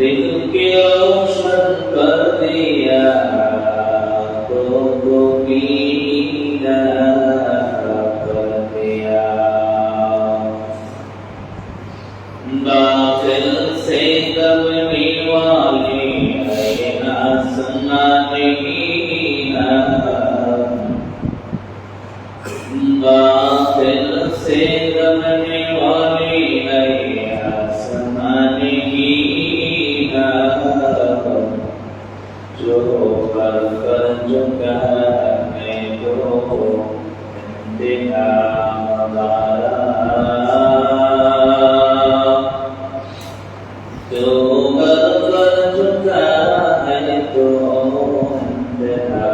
दिल के रोशन कर दिया तो मीना कर दिया बातिल से दबने वाली आसमानी बातिल से दबने वाली आसमानी जो कर कर चुका है तो देखा जो कर कर चुका है तो देखा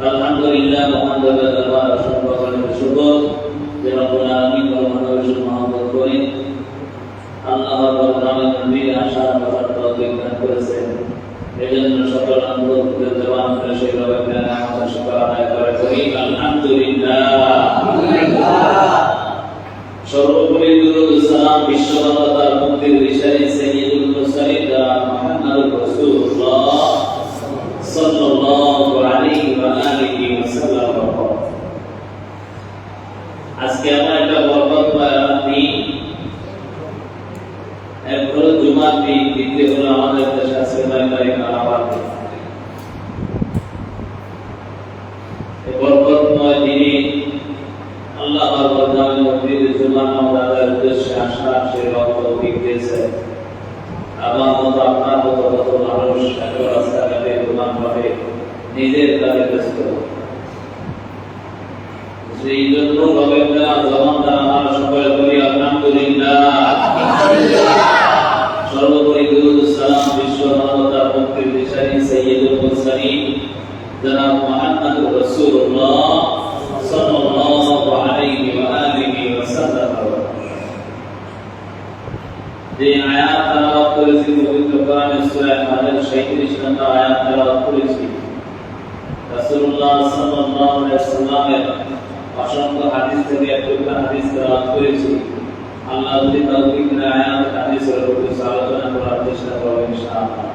अल्हम्दुलिल्लाह मुहम्मदुर रसूलुल्लाह शुक्र रब्बुल आलामीन व मुहम्मदुर मोहम्মদ করে আল্লাহ রাব্বুল আলামিন আশা করার তৌফিক দান করেছেন এজন্য সকল আনন্দের জবান করে সেই রবের নামে শুকর আদায় করে করি আলহামদুলিল্লাহ সর্বোপরি দুরূদ সালাম বিশ্বমানবতার মুক্তির ঋষি সাইয়্যিদুল মুরসালিন মুহাম্মদুর রাসূলুল্লাহ সাল্লাল্লাহু আলাইহি ওয়া আলিহি ওয়াসাল্লাম আজকে আমরা একটা বরকতময় দিন এক হলো জুমার দিন দ্বিতীয় হলো আমাদের দেশে আজকে তারিখ আলাদা এই বরকতময় দিনে আল্লাহ রাব্বুল আলামিন মসজিদে জুমার নামাজ আদায়ের উদ্দেশ্যে আসার সেই তৌফিক দিয়েছে আমার মতো আপনার মতো কত মানুষ এত রাস্তাঘাটে জুমার পড়ে নিজের কাজে ব্যস্ত সেই জন্য রবের দেওয়া জবান দ্বারা আমরা সকলে করি আলহামদুলিল্লাহ সর্বোপরি দুরূদ সালাম বিশ্ব মানবতার মুক্তির ঋষি সাইয়্যিদুল মুরসালিন জনাব মুহাম্মদুর রাসূলুল্লাহ সাল্লাল্লাহু আলাইহি ওয়া আলিহি ওয়াসাল্লাম যে আয়াত তেলাওয়াত করেছি পবিত্র কোরআনের সূরা আল-হাজর 37 নম্বর আয়াত তেলাওয়াত করেছি রাসূলুল্লাহ সাল্লাল্লাহু আলাইহি ওয়াসাল্লামের অসংখ্য হাদিস থেকে একটা হাদিস তেলাওয়াত করেছি আল্লাহ যদি তৌফিক দেয় আয়াত হাদিসের উপর আলোচনা করার চেষ্টা করব ইনশাআল্লাহ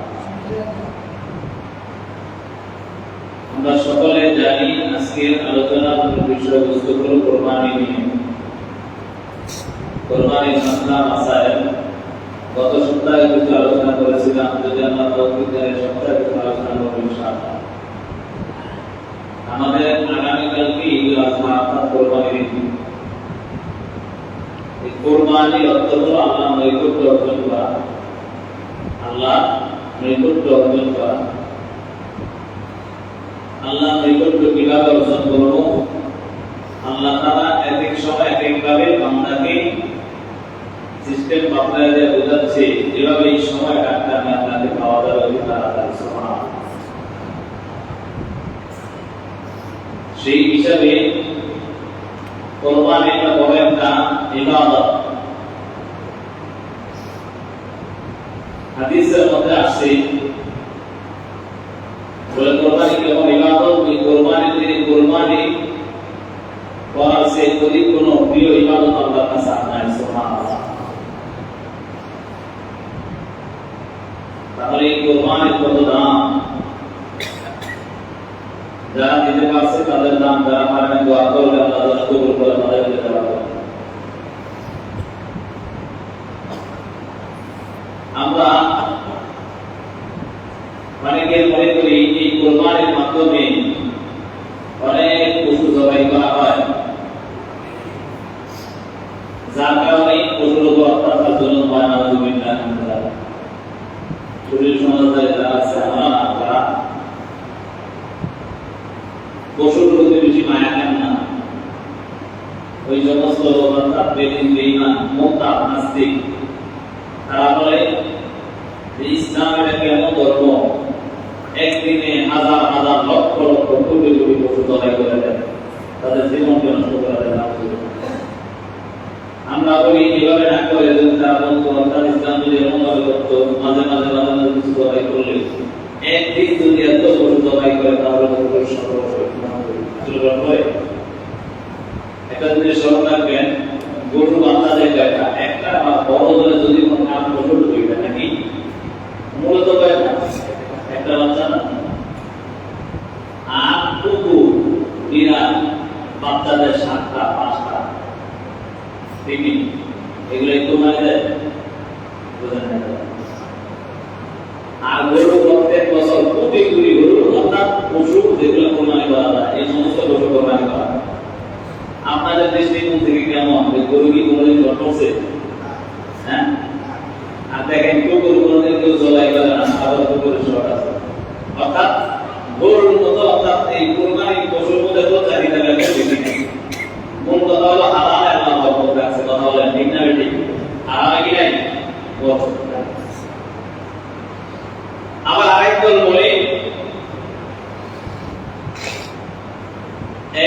আমরা সকলে জানি আজকের আলোচনার বিষয়বস্তু হলো কুরবানি নিয়ে কুরবানির মাসলা মাসাইল গত সপ্তাহে কিছু আলোচনা করেছিলাম যদি আমরা তৌফিক দেয় সপ্তাহে কিছু আলোচনা করব ইনশাআল্লাহ আমাদের আগামীকালকে ঈদুল আযহা অর্থাৎ কুরবানির ঈদ এই কুরবানির অর্থ হলো আল্লাহ নৈকট্য অর্জন করা আল্লাহ নৈকট্য অর্জন করা আল্লাহ নৈকট্য কিভাবে অর্জন করব আল্লাহ তাআলা এক এক সময় এক একভাবে বান্দাকে সিস্টেম বাতলায় দিয়ে বোঝাচ্ছে যেভাবে এই সময় কাটতে আমি আপনাকে পাওয়া যাবে অধিকার আদায় সুবহানাল্লাহ সেই হিসাবে কুরবানি একটা বড় একটা ইবাদত হাদিসের মধ্যে আসছে বলে কুরবানি কেমন ইবাদত ওই কুরবানির দিনে কুরবানি করার চেয়ে অধিক কোনো প্রিয় ইবাদত আল্লাহর কাছে নাই সুবহানাল্লাহ তাহলে এই কুরবানির কত দাম যারা দিতে পারছে তাদের নাম যারা পারেন দোয়া করলে আল্লাহ তাআলা কবুল করে তাদের দিতে পারবেন আমরা অনেকে মনে করি এই কুরবানির মাধ্যমে অনেক পশু জবাই করা হয় যার কারণে পশুর উপর অত্যাচার জন্য হয় না শরীর সমাজে যারা আছে আমরা পশুর প্রতি বেশি মায়া কেন না ওই সমস্ত বেঈমান মুরতাদ নাস্তিক তারা বলে ইসলাম এটা কেমন ধর্ম একদিনে হাজার হাজার লক্ষ লক্ষ কোটি কোটি পশু জবাই করে দেয় তাদের জীবনকে নষ্ট করে দেয় আমরা বলি এভাবে না করে যদি তারা বলতো ইসলাম যদি এমন ভাবে করতো মাঝে মাঝে মাঝে মাঝে কিছু জবাই করলে একদিন যদি এত পশু জবাই করে তাহলে একটা জিনিস স্মরণ রাখবেন গরু বাচ্চা যেটা পশুর দুইটা নাকি মূলত কয়টা একটা বাচ্চা না আর কুকুর বিড়াল বাচ্চাদের 7টা 5টা তিনটি এগুলো কোরবানি দেয় আর গরু প্রত্যেক বছর কোটি কোটি গরু অর্থাৎ পশু যেগুলো কোরবানি করা যায় এই সমস্ত পশু কোরবানি করা আপনাদের দৃষ্টিকোণ থেকে কেমন গরু কি কোনোদিন ঘটছে হ্যাঁ আর দেখেন কুকুর কোনোদিন কেউ জবাই করে না আবার কুকুরের শখ আছে অর্থাৎ গরুর মতো অর্থাৎ এই কোরবানি পশুর মধ্যে তো চাহিদা বেশি মূল কথা হলো হালাল আল্লাহ বলতে আছে কথা বলেন ঠিক না ঠিক হালাল কি নাই আবার আরেকজন বলে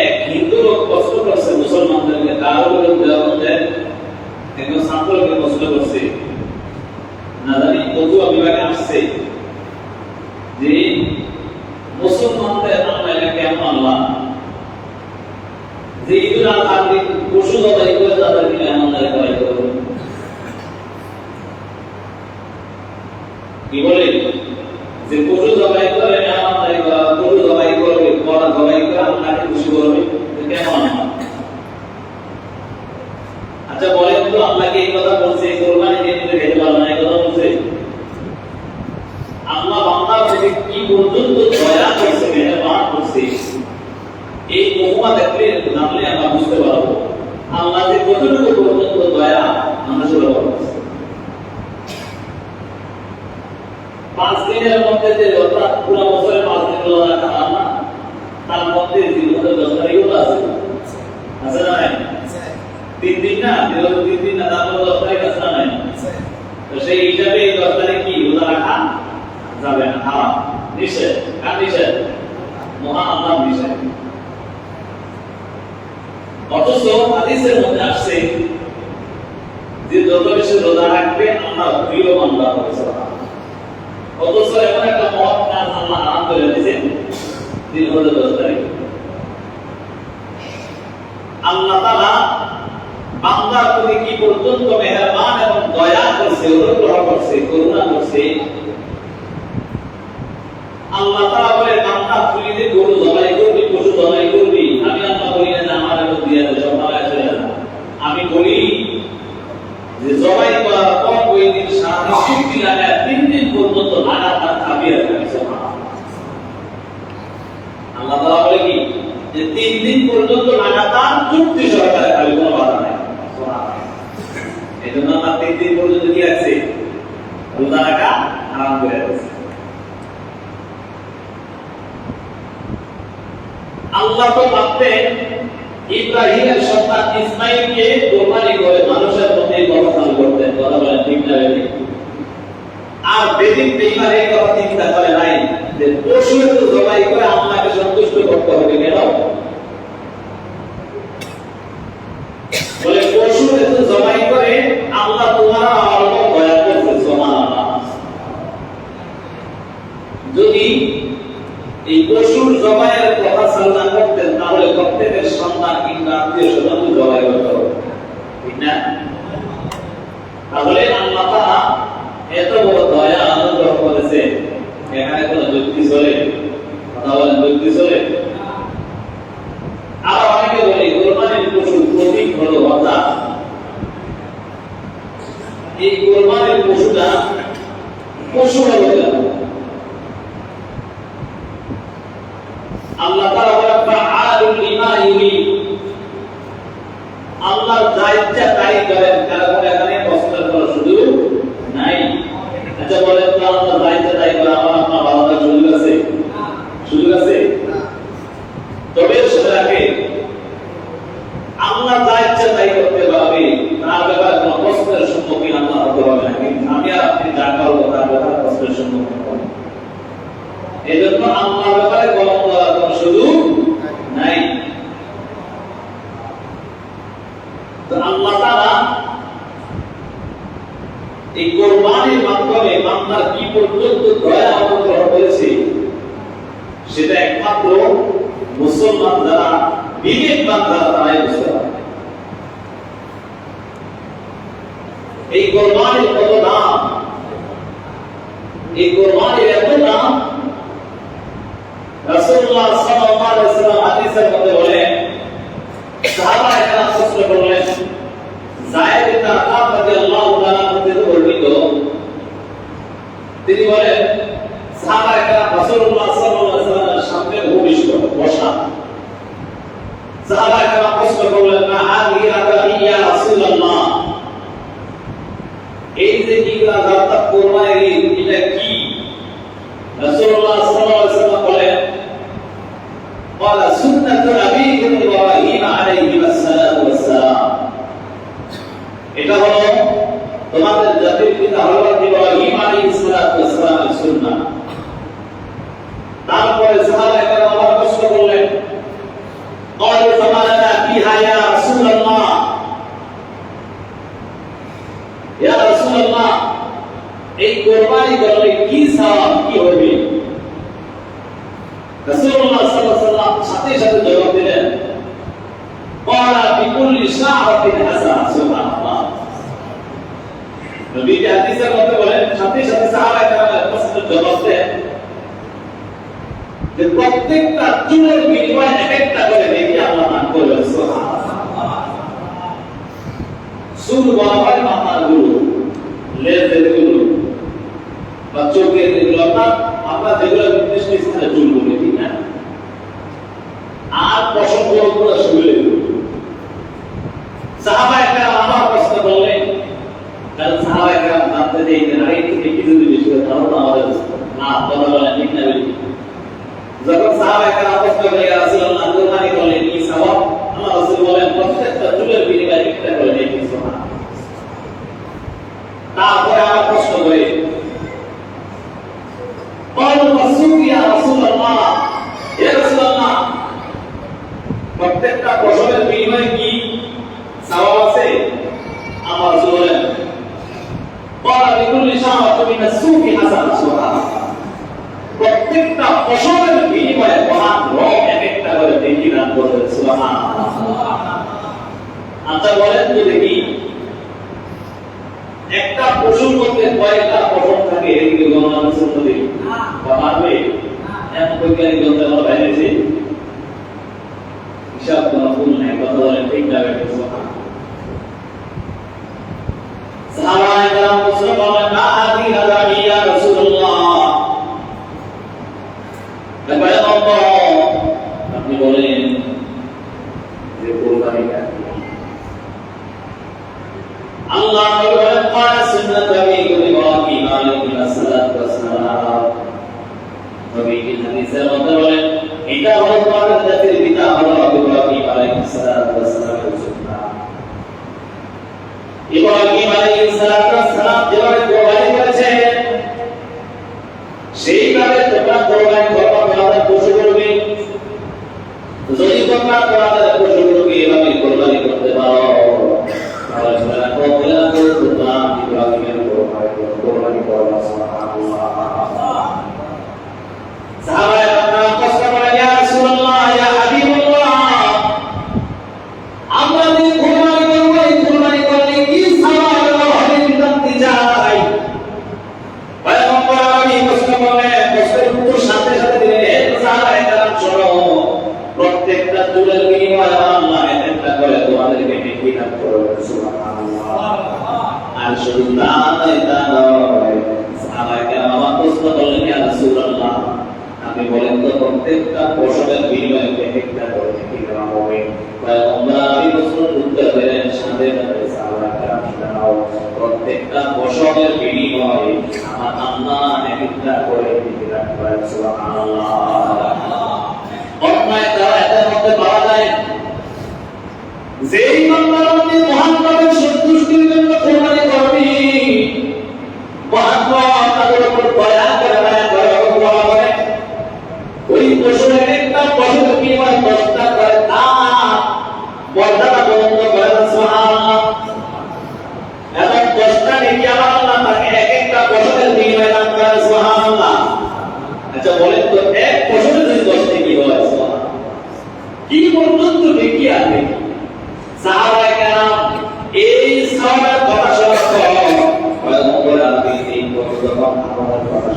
এক হিন্দু লোক কষ্ট করছে মুসলমানদেরকে কারো বিরুদ্ধে একজন ছাত্রকে কষ্ট করছে না জানি কত বিভাগে আসছে যে মুসলমানদের আমরা কেমন আল্লাহ যে ঈদুল আজহার দিন পশু জবাই করে তাদেরকে এমন জবাই করবে কি বলে যে পশু জবাই করে এমন পশু জবাই করবে করা জবাই করে আল্লাহকে খুশি করবে কেমন আচ্ছা বলেন তো আল্লাহকে এই কথা বলছে কোরবানি দিয়ে দিতে খেতে পারবে না এই কথা বলছে আল্লাহ বান্দার প্রতি কি পর্যন্ত দয়া করছে মেহেরবান করছে এই উপমা দেখলে জানলে আমরা বুঝতে পারবো আল্লাহ যে কতটুকু পর্যন্ত দয়া মানুষের উপর করছে 5 দিনের মধ্যে যে অর্থাৎ পুরো বছরে 5 দিন রোজা রাখা না তার মধ্যে জীবনের 10 তারিখও আছে আছে না নাই 3 দিন না 3 দিন না তারপর 10 তারিখ আছে না নাই তো সেই হিসাবে 10 তারিখ কি রোজা রাখা যাবে না হারাম নিষেধ কার নিষেধ মহান আল্লাহর নিষেধ অথচ হাদিসের মধ্যে আসছে যে যত বেশি রোজা রাখবে আল্লাহ প্রিয় বান্দা হবে অথচ এমন একটা মহৎ কাজ আল্লাহ হারাম করে দিয়েছেন জিলহজের 10 তারিখ আল্লাহ তাআলা বান্দার প্রতি কি পর্যন্ত মেহেরবান এবং দয়া করছে অনুগ্রহ করছে করুণা করছে আল্লাহ তাআলা বলে বান্দা তুই যে গরু জবাই করবি পশু জবাই করবি আমি আল্লাহ বলি না আমার একটু দিয়ে দে সকালে চলে যা আমি বলি যে জবাই করার পর ওই দিন সারা শক্তি লাগায় 3 দিন পর্যন্ত লাগাতার খাবিয়ে রাখবি সুবহানাল্লাহ আল্লাহ তাআলা বলে কি যে 3 দিন পর্যন্ত লাগাতার চুক্তি সহকারে খাবি কোনো বাধা নাই সুবহানাল্লাহ এজন্য আমরা 3 দিন পর্যন্ত কি আছে রোজা রাখা হারাম করে দিয়েছে আল্লাহ তো ভাবতেন ইব্রাহিমের সন্তান ইসমাঈলকে কোরবানি করে মানুষের প্রতি কথা চালু করতেন কথা বলেন ঠিক না আর বেদিন বেঈমান এই কথা চিন্তা করে নাই যে পশু তো জবাই করে আল্লাহকে সন্তুষ্ট করতে হবে কেন বলে পশু তো জবাই করে আল্লাহ তোমার আল্লাহ দয়া করছে সুবহানাল্লাহ যদি এই পশুর জবাইয়ের কথা সালনা করতেন তাহলে প্রত্যেকের সন্তান কিংবা আত্মীয় স্বজন জবাই করতে হবে ঠিক না তাহলে আল্লাহ তাআলা এত বড় দয়া অনুগ্রহ করেছে এখানে কোনো যুক্তি চলে কথা বলেন যুক্তি চলে আর অনেকে বলে কোরবানির পশু প্রতীক হলো হত্যা এই কোরবানির পশুটা পশু হলো আল্লাহ তাআলা বলেন ফাআলুল লিমা ইউরিদ আল্লাহ যা ইচ্ছা তাই করেন কারণ এখানে কষ্টের কোনো সুযোগ নাই আচ্ছা বলেন তো আল্লাহ যা ইচ্ছা তাই করে আমার আপনার ভালোটা সুযোগ আছে সুযোগ আছে তবে সেটাকে আল্লাহ যা ইচ্ছা তাই করতে পারবে তার ব্যাপারে কোনো কষ্টের সম্মুখীন আল্লাহ হতে হবে না আমি আর আপনি যা করবো তার ব্যাপারে কষ্টের সম্মুখীন হব এজন্য আল্লাহর ব্যাপারে কলম দেওয়ার কোনো সুযোগ নাই তো আল্লাহ তাআলা এই কোরবানির মাধ্যমে বান্দার কি পর্যন্ত দয়া অনুগ্রহ করেছে সেটা একমাত্র মুসলমান যারা বিবেকবান যারা তারাই বুঝতে পারে এই কোরবানির কত দাম এই কুরবানির এত দাম রাসূলুল্লাহ সাল্লাল্লাহু আলাইহি ওয়াসাল্লাম হাদিসের মধ্যে বলেন সাহাবায়ে কেরাম প্রশ্ন করলেন যায়েদ ইবনে আরকাম রাদিয়াল্লাহু তাআলা থেকে বর্ণিত তিনি বলেন সাহাবায়ে কেরাম রাসূলুল্লাহ সাল্লাল্লাহু আলাইহি ওয়াসাল্লামের সামনে ভূমিষ্ঠ বসা সাহাবায়ে কেরাম প্রশ্ন করলেন মা হাদিহি আদাহি ইয়া রাসূলুল্লাহ এই যে কিরা যাতা কুরবানি এটা কি রাসূলুল্লাহ সাল্লাল্লাহু আলাইহি ওয়াসাল্লাম বলেন ক্বালা সুন্নাতু আবিকুম ইব্রাহিম আলাইহি ওয়াসসালাম এটা হলো তোমাদের জাতির পিতা হযরত ইব্রাহিম আলাইহিস সালামের সুন্নাহ তারপরে সাহাবায়ে কেরাম আবার প্রশ্ন করলেন ক্বালু ফামালানা ফিহা ইয়া রাসূলুল্লাহ ইয়া রাসূলুল্লাহ এই কুরবানি করলে কি সওয়াব কি হবে রাসূলুল্লাহ সাল্লাল্লাহু আলাইহি ওয়াসাল্লাম সাথে সাথে জবাব দিলেন ক্বালা বিকুল্লি শাআরাতিন হাসানা সুবহানাল্লাহ নবী হাদিসের মধ্যে বলেন সাথে সাথে সাহাবায়ে কেরামের প্রশ্নের জবাব দেন যে প্রত্যেকটা চুলের বিনিময়ে একটা করে নেকি আল্লাহ দান করবেন সুবহানাল্লাহ চুল বলা হয় মাথার গুলো লেজের গুলো বা চোখের যেগুলো আমরা যেগুলো নির্দিষ্ট স্থানে চুল বলি ঠিক না আর পশম গুলো শুলে সাহাবায়ে কেরাম আমার প্রশ্ন করলেন কারণ সাহাবায়ে কেরাম জানতে চাইতেন আরে থেকে কি যদি বেশি হয় তাহলে তো আমাদের না কথা বলে ঠিক না বেশি যখন সাহাবায়ে কেরাম প্রশ্ন করে ইয়া রাসূলুল্লাহ কুরবানি করলে কি সওয়াব আল্লাহ রাসূল বলেন প্রত্যেকটা চুলের বিনিময়ে একটা করে নেকি সুবহানাল্লাহ তারপরে আমার প্রশ্ন করে ক্বালু মাসুক ইয়া রাসূলুল্লাহ ইয়া রাসূলুল্লাহ প্রত্যেকটা পশমের বিনিময়ে কি সওয়াব আছে আমার রাসূল বলেন ক্বালা বিকুল্লি শাআরাতিন মিনাস সুফি হাসানাহ সুবহানাল্লাহ প্রত্যেকটা পশমের বিনিময়ে মহান রব একটা করে নেকি দান করবেন সুবহানাল্লাহ আচ্ছা বলেন তো দেখি একটা পশুর মধ্যে কয়টা পশম থাকে এদিকে গণনা করতে হবে বা পারবে এত বৈজ্ঞানিক যন্ত্র আমরা বাইরেছে হিসাব কোনো ভুল নাই কথা বলেন ঠিক না বেটা সাহাবায়ে কেরাম প্রশ্ন করলেন মা হাদি হাদাহি ইয়া রাসূলুল্লাহ আপনি বলেন যে কুরবানিটা আল্লাহ বলেন ক্বালা সুন্নাতু আবিকুম ইব্রাহিম আলাইহিস সালাতু ওয়াসসালাম নবী কি হাদিসের মধ্যে বলেন এটা হলো তোমাদের জাতির পিতা হযরত ইব্রাহিম আলাইহিস সালাতু ওয়াসসালামের সুন্নাহ ইব্রাহিম আলাইহিস সালাতু ওয়াসসালাম যেভাবে কুরবানি করেছেন সেইভাবে তোমরা কুরবানি করবে তোমাদের পশু করবে যদি তোমরা তোমাদের পশুগুলোকে এভাবে কুরবানি করতে পারো তাহলে তোমরা কুরবান ইব্রাহিমের কুরবানি করবে সুবহানাল্লাহ সাহাবায়ে কেরাম প্রশ্ন করেন ইয়া রাসূলুল্লাহ ইয়া হাবিবাল্লাহ আমরা যে কুরবানি করব এই কুরবানি করলে কি সওয়াব হবে জানতে চাই পয়গম্বর আরবি প্রশ্ন করলেন প্রশ্নের উত্তর সাথে সাথে দিলেন সাহাবায়ে কেরাম শোনো প্রত্যেকটা চুলের বিনিময়ে আল্লাহ একটা করে তোমাদেরকে নেকি দান করবেন সুবহানাল্লাহ আর শুধু তাই নয় সাহাবায়ে কেরাম আমার প্রশ্ন করলেন ইয়া রাসূলুল্লাহ আপনি বলেন তো প্রত্যেকটা পশমের বিনিময়ে একটা করে নেকি দেওয়া হবে পয়গম্বর আরবি প্রশ্নের উত্তর দিলেন সাথে সাথে সাহাবায়ে কেরাম শোনাও প্রত্যেকটা পশমের বিনিময়ে আমার আল্লাহ একটা করে নেকি দান করেন সুবহানাল্লাহ অন্যায় দ্বারা এটার মধ্যে পাওয়া যায় যেই বান্দার মধ্যে মহান রবের সন্তুষ্টির জন্য কুরবানি করবি মহান রব তাদের উপর দয়া করে বলা করে ওই পশুর একটা পশুর বিনিময়ে 10টা করে দান মর্যাদা বন্ধ করে সুবহানাল্লাহ এবং 10টা নেকি আমার আল্লাহ তাকে এক একটা পশুর বিনিময়ে দান করে সুবহানাল্লাহ আচ্ছা বলেন তো এক পশুর যদি 10 নেকি হয় সুবহানাল্লাহ কি পর্যন্ত নেকি আছে সাহাবায়ে কেরাম এই সওয়াবের কথা শোনার পর পয়গম্বর আরবি এই কথা আমাদের কথা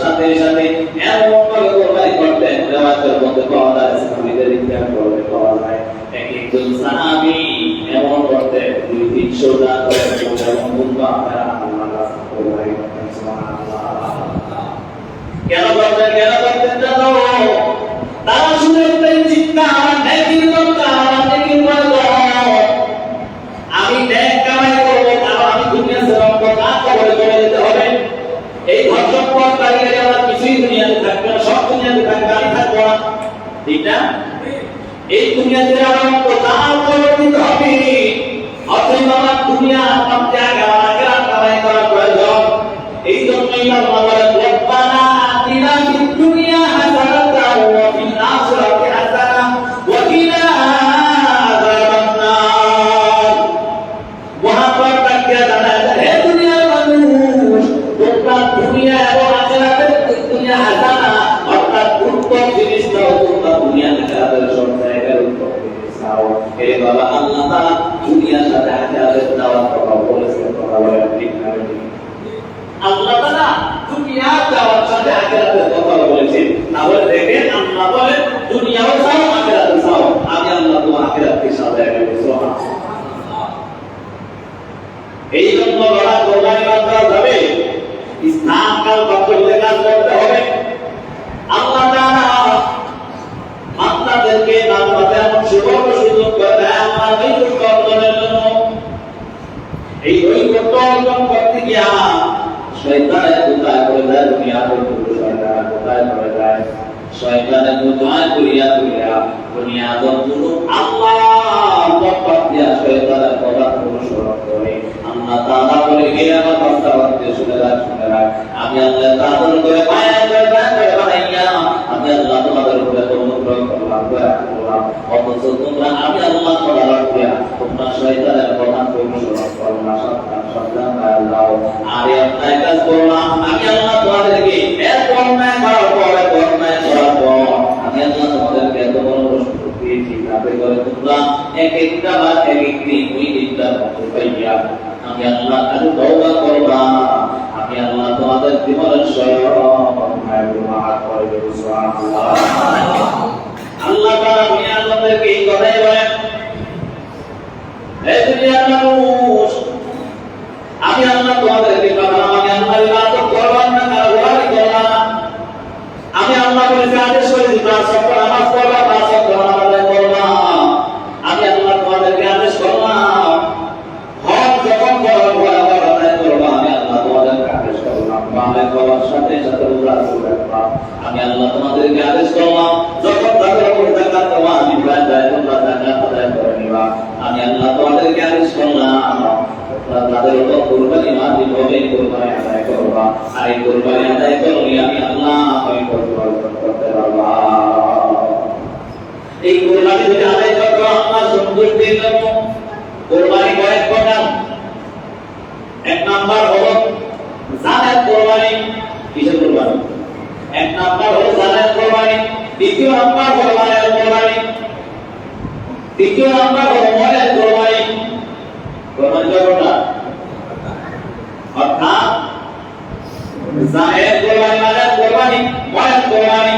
সাথে সাথে এমন ভাবে কোরবানি করতেন রেওয়ায়েতের মধ্যে পাওয়া যায়, সাহাবীদের ইতিহাস পড়লে পাওয়া যায় এক একজন সাহাবী এমন করতেন 200-300 টা করে যেমন বন্ধু আপনারা আল্লাহর রাস্তায় কোরবানি করতেন। সুবহানাল্লাহ। কেন করতেন জানো? তারা শুনে একটাই চিন্তা, আমার নেকির দরকার, আমার নেকির প্রয়োজন। আমি নেক কামাই করব, কারণ আমি দুনিয়া ছেড়ে কাজ করে চলে যেতে হবে। এই ধন সম্পদ বাড়িয়ে আমার কিছুই দুনিয়াতে থাকবে না, সব দুনিয়াতে থাকবে, আমি থাকবো না। ঠিক না? এই দুনিয়াতে আমার কাজ করে দিতে হবে। অতএব আমার দুনিয়া আমার ত্যাগ, আমার আখিরাত কামাই করা প্রয়োজন। এই জন্যই আল্লাহ বলেন, রব্বানা আতিনা ফিদ দুনিয়া হাসানাতাও ওয়া ফিল আখিরাতি হাসানাতাও ওয়া কিনা আযাবান নার। মহাপ্রভু তাকে জানায়, হে দুনিয়ার মানুষ, তোমরা দুনিয়া এবং আখিরাতের দুনিয়া হাসানা অর্থাৎ উত্তম জিনিস দাও, তোমরা দুনিয়া আখিরাতের সব জায়গায় উত্তম জিনিস দাও। হে বাবা, আল্লাহ তাআলা দুনিয়ার সাথে আখিরাতের দাওয়াত কথা বলেছেন, কথা বলেন ঠিক না? আল্লাহ তাআলা দুনিয়ার দাওয়াত সাথে আখিরাতের কথা বলেছেন। তাহলে দেখেন আল্লাহ বলেন দুনিয়াও চাও আখিরাতও চাও, আমি আল্লাহ তো আখিরাতের সাথে একেবারে সুবহানাল্লাহ। এই জন্য বলা কোরবানি করতে হবে, ইসলাম কাল করতে কাজ করতে হবে। আল্লাহ তাআলা বান্দাদেরকে বান্দাদের এমন সুযোগ করে দেয় আমার নৈকট্য অর্জনের জন্য। এই নৈকট্য অর্জন করতে গিয়া শয়তানের কোথায় করে যায়, দুনিয়াতে শয়তানের কোথায় করে যায়, শয়তানের কোথায় করিয়া দুনিয়া বন্ধু আল্লাহ পথ দিয়া শয়তানের কথা অনুসরণ করে। আল্লাহ তাআলা বলে, হে আমার বান্দাকে শুনে রাখ, আমি আল্লাহ তাআলা করে মায়া করে বানাইয়া আমি আল্লাহ তোমাদের উপরে অনুগ্রহ করলাম, অথচ তোমরা আমি আল্লাহ তাআলার দিয়া তোমরা শয়তানের কথা অনুসরণ করো না, সাবধান আল্লাহ। আর এই কাজ করলাম আমি আল্লাহ তোমাদেরকে এত অন্যায় করার পর আমি আল্লাহ তোমাদেরকে এত বড় প্রশ্ন দিয়েছি, তাতে করে তোমরা এক একটা বা এক একটি ওই দিকটা মতো পাইয়া আমি আল্লাহ কাছে তওবা করবা, আমি আল্লাহ তোমাদের জীবনের সব অন্যায় মাফ করে দেব। সুবহানাল্লাহ। আল্লাহ তাআলা দুনিয়ার লোকদেরকে এই কথাই বলেন, হে দুনিয়ার মানুষ, আমি আল্লাহ তোমাদেরকে বললাম আমি আল্লাহর ইবাদত করব না, কারবারি করব না। আমি আল্লাহ বলেছি আদেশ করেছি পাঁচ ওয়াক্ত নামাজ পড়বা, পাঁচ ওয়াক্ত নামাজ পড়বা। আমি আল্লাহ তোমাদেরকে আদেশ করলাম হজ যখন করবা আদায় করবা, আমি আল্লাহ তোমাদেরকে আদেশ করলাম বালে করার সাথে সাথে রোজা রাখবা। আমি আল্লাহ তোমাদেরকে আদেশ করলাম যখন তাদের উপর যাকাত দেওয়া নিবা যায় তোমরা যাকাত আদায় করে নিবা। আমি আল্লাহ তোমাদেরকে আদেশ করলাম তাদের উপর কুরবানি ওয়াজিব হবে, কুরবানি আদায় করবা। আর এই কুরবানি আদায় করলে আমি আল্লাহ করতে পারবা। এই কুরবানি যদি আদায় করবো আল্লাহ সন্তুষ্টির জন্য কুরবানি কয়েক প্রকার। এক নাম্বার হলো জানের কুরবানি। কিসের কুরবানি? এক নাম্বার হলো জানের কুরবানি, দ্বিতীয় নাম্বার হলো মালের কুরবানি, তৃতীয় নাম্বার হলো মলের কুরবানি। কুরবানি কয়টা? অর্থাৎ জানের কুরবানি, মালের কুরবানি, মলের কুরবানি।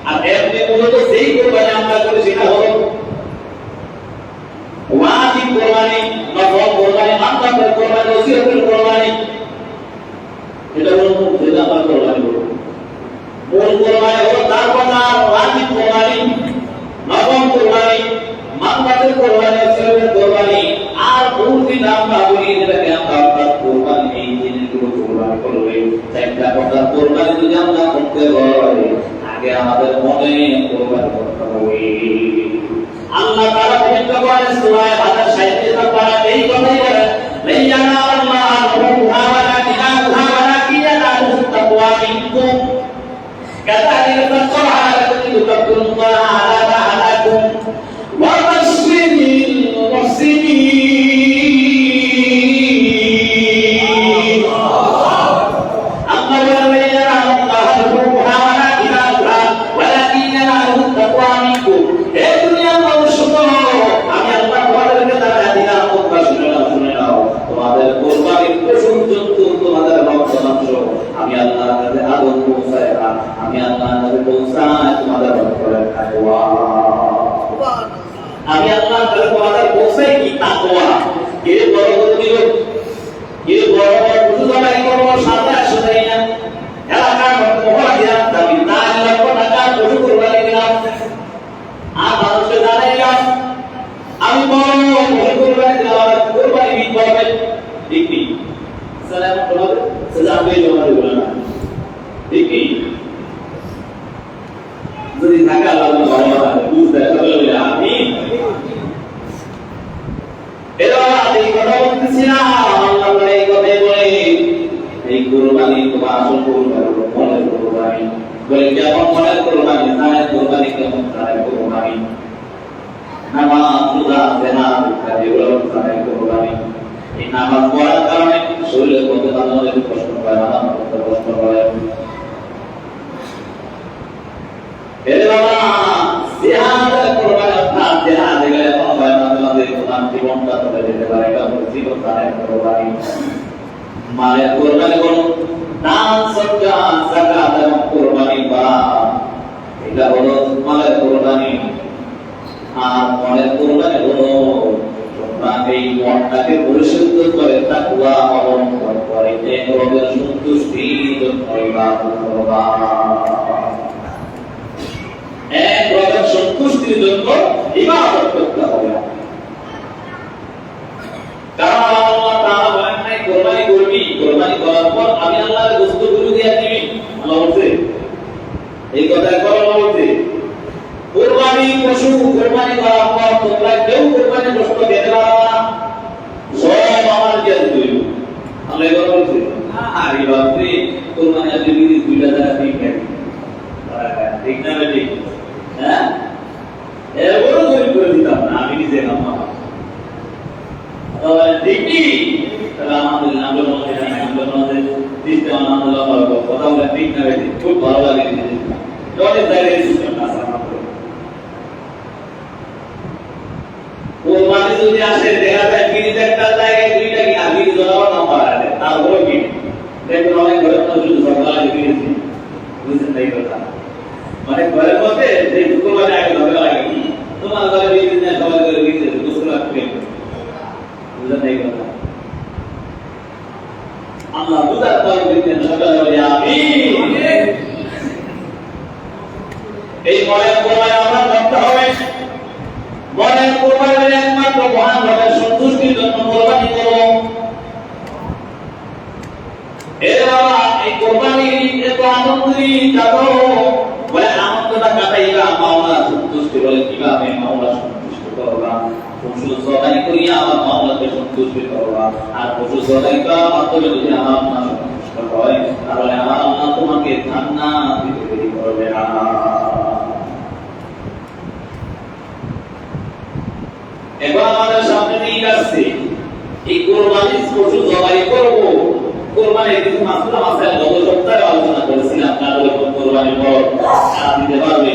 আর এমনি মূলত যেই কুরবানি আমরা করি সেটা হলো ওয়াজিব কুরবানি, নফল কুরবানি, মানকাতের কুরবানি, ওসিয়তের কুরবানি। এটা হলো যেটা আমরা কুরবানি করব। মূল কুরবানি হলো তার কথা ওয়াজিব কুরবানি, নফল কুরবানি, মানকাতের কুরবানি, ওসিয়তের কুরবানি। আর মূল যেটা আমরা বলি যেটাকে আমরা অর্থাৎ কুরবানি, এই জিনিসগুলো কুরবানি করলে চারটা কথা কুরবানি যদি আমরা করতে হয় আগে আমাদের মনে কুরবানি করতে হবে। আল্লাহ তাআলা পবিত্র কোরআনে সূরা হাজার 37 নম্বর এই কথাই বলেন, লাইয়ানা আল্লাহু ওয়ালাকিন ইয়ানালুহু তাকওয়া মিনকুম কাযালিকা ফাসআলা লিতুকাব্বিরুল্লাহ আলা মা হাদাকুম ওয়া বাশশিরিল মুহসিনিন। আল্লাহ লাইয়ানা আল্লাহু ওয়ালাকিন ইয়ানালুহু তাকওয়া মিনকুম। হে দুনিয়ার মানুষ, আমি আল্লাহ তোমাদের আমি আল্লাহর কাছে তোমাদের বলছাই কি তাকওয়া এর বরকত দিল এর বরকত শুধু জবাই করব সাথে আসলে না এলাকার মহল্লা দিলাম দাবি 4 লক্ষ টাকা পশু কুরবানি দিলাম আর মানুষকে জানাইলাম আমি বড় পশু কুরবানি দিলাম কুরবানি বিল করবেন ঠিক কি সালাম বলবে সালাম দিয়ে জমা দেব না ঠিক কি যদি থাকা আল্লাহ বুঝতে হবে আমি এরা এই কথা বলতেছি না আল্লাহ এই কথা বলে এই কুরবানি তোমার আসল কুরবানি কুরবানি বলে কেমন মনের কুরবানি জানে কুরবানি কেমন জানে কুরবানি নামাজ রোজা জাহাদ এগুলো জানে কুরবানি এই নামাজ পড়ার কারণে শরীরের মধ্যে আমাদের কষ্ট হয় না আমাদের কষ্ট হয় এর বাবা জিহাদ কুরবানি অর্থাৎ জিহাদ গেলে হয় না আমাদের কোরআন জীবনটা চলে যেতে পারে এটা জীবন দানের কুরবানি মালের কুরবানি করো দান সদকা যাকাত এবং কুরবানি বা এটা হলো মালের কুরবানি আর মালের কুরবানি হলো তোমরা এই মনটাকে পরিশুদ্ধ করে তাকওয়া অবলম্বন করে এই রবের সন্তুষ্টির জন্য ইবাদত করবা এক রবের সন্তুষ্টির জন্য ইবাদত করতে হবে কারণ আল্লাহ তাআলা বলেন নাই কুরবানি করবি কুরবানি করার পর আমি আল্লাহর গোশতগুলো দিয়ে দিবি আল্লাহ বলছে এই কথা আল্লাহ বলছে কুরবানি পশু কুরবানি করার পর তোমরা কেউ কুরবানি গোশত দিতে পারবে না সব আমার দিয়ে দিবি আল্লাহ বলছে আরে বাপ রে কুরবানি আপনি যদি 2000 টাকা ঠিক আছে ঠিক না ঠিক হ্যাঁ এরপরও করে দিতাম না আমি নিজে নামা দেখি তাহলে আমাদের আমাদের দিতে আমাদের কথা বলে ঠিক না খুব ভালো লাগে অনেক জায়গায় সিস্টেম আছে কোরবানি যদি আসে দেখা যায় কিনিতে একটা জায়গায় দুইটা কি আগে জনাবার নাম্বার আছে তারপরে কি দেখুন অনেক ঘরে শুধু সকালে কিনেছি বুঝছেন তাই কথা মানে ঘরের মধ্যে যে কোরবানি আগে ধরে লাগে তোমার ঘরে বিক্রি না সবাই ঘরে বিক্রি দুশো লাখ বুঝলেন এই কথা আল্লাহ বুঝার পর বিক্রি সকালে বলে আমি এই মনের কোরবানি আমরা করতে হবে মনের কোরবানি একমাত্র মহান রবের সন্তুষ্টির জন্য কোরবানি করব এর বাবা এই কোরবানি এত আনন্দই যাবো বলে আনন্দটা কাটাইবা মাওলা সন্তুষ্টি বলে কিভাবে মাওলা সন্তুষ্ট করবা পশু জবাই করিয়া আমার মাওলাকে সন্তুষ্ট করবা আর পশু জবাই করার মাধ্যমে যদি আমার আল্লাহ সন্তুষ্ট হয় তাহলে আমার আল্লাহ তোমাকে জান্নাত দিতে দেরি করবে না এবার আমাদের সামনে নিয়ে আসছে এই কোরবানির পশু জবাই করব কোরবানির কিছু মাসলা মাসাইল গত সপ্তাহে আলোচনা করেছিলাম তাহলে কোরবানির পর দিতে পারবে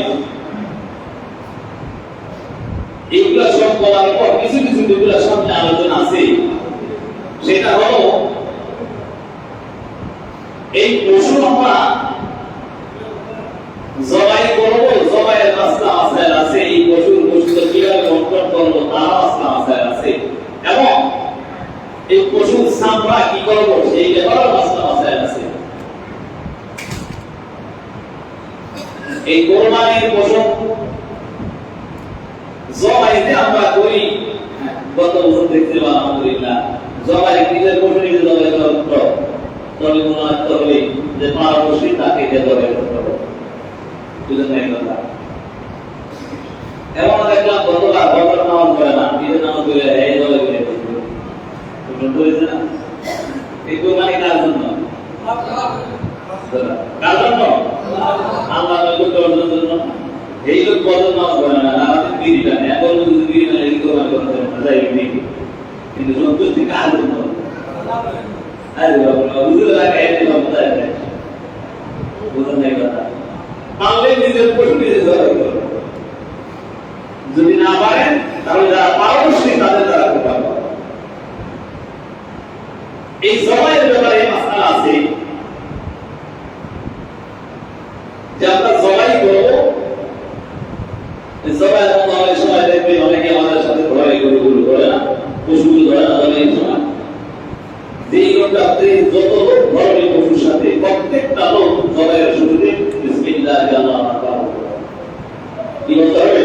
এগুলা সব বলার পর কিছু কিছু যেগুলা সামনে আলোচনা আছে সেটা হলো এই পশু আমরা জবাই করবো জবাইয়ের মাসলা মাসাইল আছে এই পশুকে কিভাবে কন্ট্রোল করবো তার মাসলা মাসাইল আছে এবং এই পশুর চামড়া কি করবো সেই ব্যাপারে মাসলা মাসাইল আছে এই কোরবানির পশু জবাইতে আমরা করি গত বছর দেখছিলাম আলহামদুলিল্লাহ জবাই নিজের পশু নিজে জবাই করার তবে মনে রাখতে হবে যে পারদর্শী তাকে জবাই করতে হবে বুঝলেন এই কথা এমন দেখলাম গতবার বছর নামাজ পড়ে না নিজের নামাজ পড়ে এই জবাই করে বুঝলেন না এই কোরবানি কার জন্য কার জন্য আল্লাহ নবীর জন্য এই লোক বদল নামাজ পড়ে না আমাদের বিড়িটা এখন যদি বিড়ি না এই কোরবানি করতে যাই কিন্তু সন্তুষ্টি কার জন্য আরে বাবা বুঝলে লাগে এই কথা বুঝলেন এই কথা তাহলে নিজের পশু নিজে জবাই করবে যদি না পারেন তাহলে যারা পারদর্শী তাদের দ্বারা করতে পারবে এই জবাইয়ের ব্যাপারে মাসআলা আছে যে আমরা জবাই করবো জবাই অনেক সময় দেখবেন অনেকে যত লোক ধরনের পশুর সাথে প্রত্যেকটা লোক জবাইয়ের শুরুতে বিসমিল্লাহ আল্লাহু আকবার কি বলতে হবে?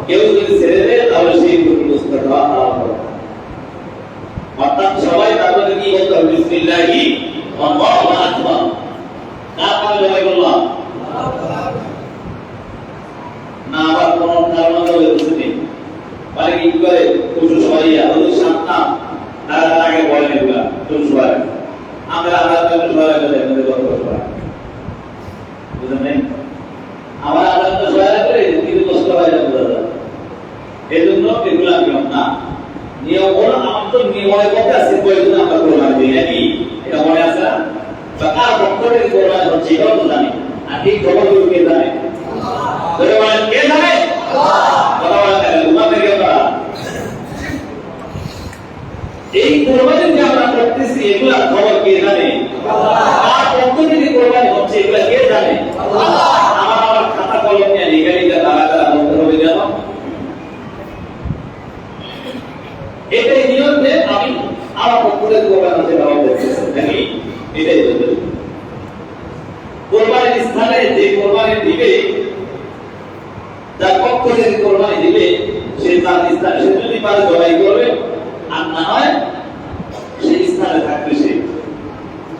কেউ যদি ছেড়ে দেয় তাহলে সেই ক্ষতিগ্রস্ত হওয়া আরম্ভ হবে। অর্থাৎ সবাই তারপরে কি বলতে হবে? বিসমিল্লাহি আল্লাহু আকবার। কার নামে জবাই করলাম? না আবার কোন কারণ হবে বুঝতে মানে কি করে পশু সবাই আমাদের সাতটা তারা আগে বলে এগুলা পশু সবাই আমরা সবাই বুঝলেন আমার আদালত সহায়তা করে কিন্তু কষ্ট হয় না দাদা এই জন্য এগুলো নিয়ম না নিয়ম হলো আমার তো নিয়মের পথে আছে প্রয়োজন আমরা কোরবানি দিই নাকি এটা মনে আছে না বা কার পক্ষ থেকে কোরবানি হচ্ছে এটাও তো জানি আর এই খবরগুলো কে জানে কে জানে এই কোরবানি যে আমরা করতেছি এগুলা খবর কে জানে কার পক্ষ থেকে কোরবানি হচ্ছে এগুলা কে জানে আমার খাতা কলম নিয়ে লিগালিকা তারা বলতে হবে যেন এটাই নিয়ম যে আমি আমার পক্ষ থেকে কোরবানি হচ্ছে ভালো করতেছি নাকি এটাই বলতে কোরবানির স্থানে যে কোরবানি দিবে যার পক্ষ থেকে কোরবানি দিবে সে তার স্থানে সে যদি পারে জবাই করবে আর না হয় সেই স্থানে থাকবে সে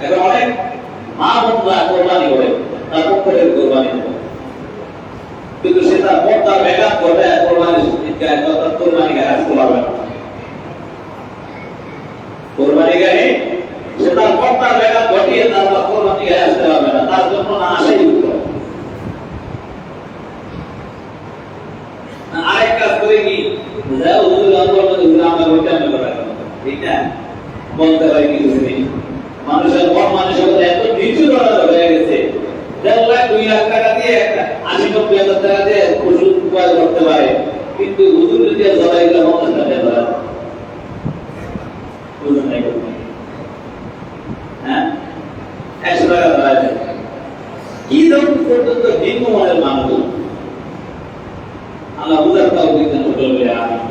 এখন অনেক মা বোনরা কোরবানি করে তার পক্ষ থেকে কোরবানি করে কিন্তু সে তার পর্দা ব্যাকআপ করবে কোরবানি গায়ে আসতে পারবে না কোরবানি গায়ে সে তার পর্দা ব্যাকআপ ঘটিয়ে তারপর কোরবানি গায়ে আসতে পারবে না তার জন্য না আসাই উত্তম আরেক কাজ করে কি মানুষের মন মানসিকতা এত নিচু হয়ে গেছে 1.5 লাখ 2 লাখ টাকা দিয়ে 80-90 হাজার টাকা দিয়ে পশু ক্রয় করতে পারে কিন্তু হুজুরের দিয়ে জবাই করে 50 টাকা দেওয়া বুঝুন নাই হ্যাঁ 100 টাকা দেওয়া কি ধরুন পর্যন্ত ভিন্ন মনের মানুষ আল্লাহ বুঝার তৌফিক দান করুন আমিন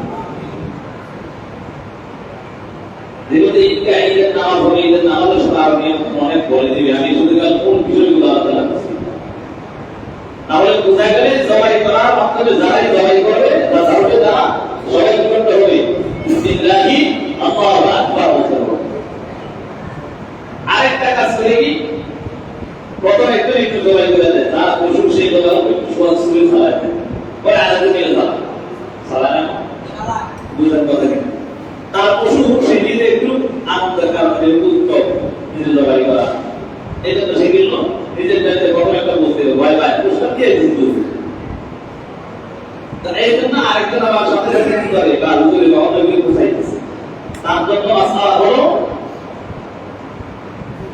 যেহেতু ঈদের নামাজ হবে ঈদের নামাজের সময় আপনি অনেক বলে দিবে আমি শুধু কোন বিষয়গুলো আলোচনা করছি তাহলে বোঝা গেলে জবাই করার মাধ্যমে যারাই জবাই করবে বা তাহলে তারা সবাই কি করতে হবে বিসমিল্লাহি আল্লাহু আকবার বলতে হবে আরেকটা কাজ করে কি প্রথমে একটু জবাই করে দেয় তার পশু সেই কথা একটু সোয়াজ করে ফেলায় পরে আলাদা করে সালাম বুঝলেন কথা কি তার পশু সে নিজে একটু আনন্দের কারণে উত্তম নিজে জবাই করা এই জন্য সে গেল নিজের কাছে ঘটনা একটা বলতে হবে ভয় পায় পুরস্কার দিয়ে কিন্তু এই জন্য আরেকজন আবার সাথে সাথে কি করে বা হুজুরে বা অন্যকে বুঝাইতেছে তার জন্য আসা হলো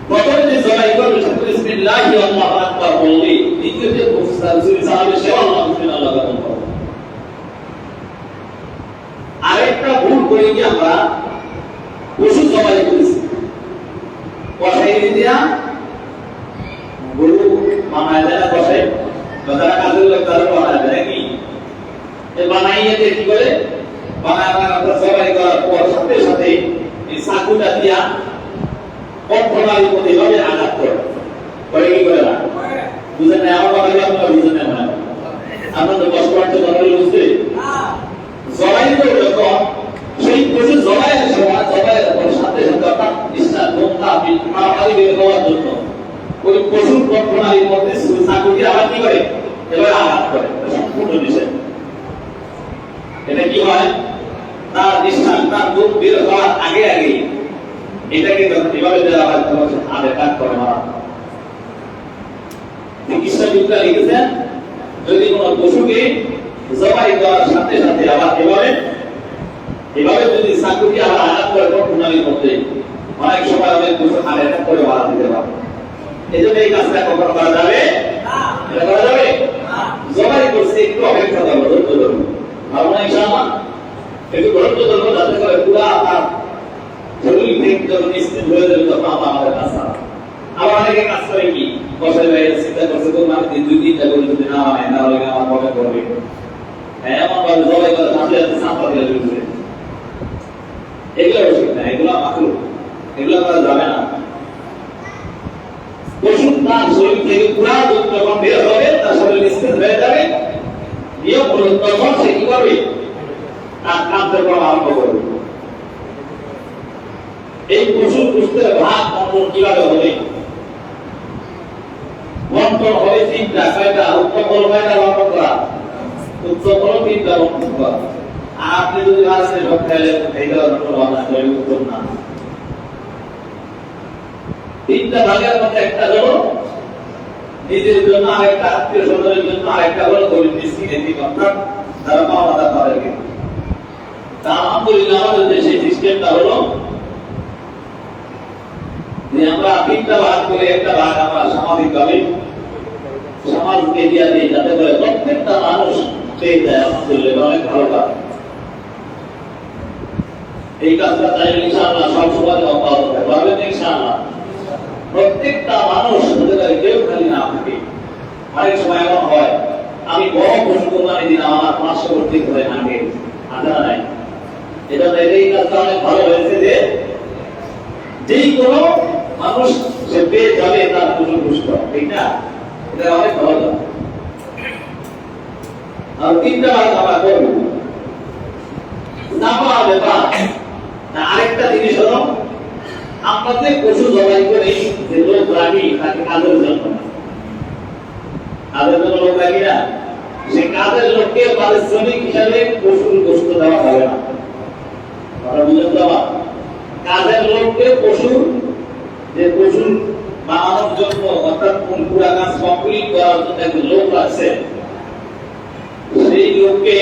প্রথমে যে জবাই করবে সে বিসমিল্লাহি আল্লাহু আকবার বললে দ্বিতীয় যে মুফসাল সাহাবে সে আল্লাহু আল্লাহ করবে আরেকটা ভুল করে কি আমরা পশু জবাই করেছি কষাই দিয়া গরু বানায় দেয় না কষাই যারা কাজের লোক তারা বানায় দেয় নাকি বানাইয়ে দিয়ে কি করে বানায় জবাই করার পর সাথে সাথে এই চাকুটা দিয়া কণ্ঠনালীর মধ্যে এভাবে আঘাত করে কি করে না বুঝেন না আমার বাবা আপনারা বুঝেন না মনে আপনার তো কষ্ট পাচ্ছে জবাই বুঝতে জবাই করে যখন সেই পশু জবাইয়ের সময় জবাইয়ের সাথে সাথে অর্থাৎ নিষ্ঠা গোমটা মারামারি বের হওয়ার জন্য ওই পশুর কণ্ঠনালীর মধ্যে চাকু দিয়ে আবার কি করে এবার আঘাত করে সম্পূর্ণ নিষেধ এটা কি হয় তার নিষ্ঠা তার দুধ বের হওয়ার আগে আগে এটাকে এভাবে দেওয়া হয় তখন আধে কাজ করে মারা চিকিৎসা বিদ্যা লিখেছেন যদি কোনো পশুকে জবাই করার সাথে সাথে আবার এভাবে যদি চাকুটি আবার আঘাত করে কণ্ঠনালীর মধ্যে অনেক সময় অনেক পশু আধে কাজ করে মারা দিতে পারে এই জন্য এই কাজটা কখন করা যাবে এটা করা যাবে জবাই করছে একটু অপেক্ষা করবো ধৈর্য ধরবো ভাবনা ইনশাআল্লাহ একটু ধৈর্য ধরবো যাতে করে পুরা আপনার শরীর থেকে যখন স্থির হয়ে যাবে তখন আমাদের কাজ আবার অনেকে কাজ করে কি বসে বাইরে চিন্তা করছে তো মানে 2-3টা করে যদি না হয় তাহলে আমার মনে করবে এমন ভাবে জবাই করে সাথে সাথে সাঁপা দিয়ে দিচ্ছে এগুলো ঠিক না এগুলো মাকরুহ এগুলো করা যাবে না করবে তখন সে কি করবে তার কার্যক্রম আরম্ভ করবে। এই পশুর পুষ্টের ভাগ বন্টন কিভাবে হবে? বন্টন হবে তিনটা। কয়টা? উত্তম হলো কয়টা বন্টন করা? উত্তম হলো তিনটা বন্টন করা। আর আপনি যদি আসে সব খেলে এইটা কোনো ভাবনা করে উত্তম না। তিনটা ভাগের মধ্যে একটা হলো নিজের জন্য, আরেকটা আত্মীয় স্বজনের জন্য, আরেকটা হলো গরিব মিসকিন এতিম অর্থাৎ যারা পাওনা তাদেরকে। তা আলহামদুলিল্লাহ আমাদের দেশে সিস্টেমটা হলো যে আমরা তিনটা ভাগ করে একটা ভাগ আমরা সামাজিকভাবে সমাজকে দিয়ে দিই, যাতে করে প্রত্যেকটা মানুষ পেয়ে যায়। আলহামদুলিল্লাহ অনেক ভালো কাজ। এই কাজটা চাইলে ইনশাআল্লাহ সব সময় অব্যাহত থাকবে, পারবেন ইনশাআল্লাহ। প্রত্যেকটা মানুষ কেউ খালি না থাকে। অনেক সময় এমন হয় আমি বড় পশু কোরবানি দিলাম, আমার 500 করতে করে আগে আধা নাই। এটা এই কাজটা অনেক ভালো হয়েছে যে যেই কোনো মানুষ সে পেয়ে যাবে তার পশু পুষ্ট, ঠিক না? এটা অনেক ভালো। আর তিনটা ভাগ আমরা করবো। আরেকটা জিনিস হলো আমরা যে পশু জবাই করি, যে লোক রাখি তাকে কাজের জন্য, কাজের জন্য লোক রাখি না, সে কাজের লোককে পারিশ্রমিক হিসাবে পশুর গোশত দেওয়া হবে না। বুঝলেন তো? কাজের লোককে পশুর যে পশুর বানানোর জন্য অর্থাৎ পুরা কাজ কমপ্লিট করার জন্য একজন লোক আছে, সেই লোককে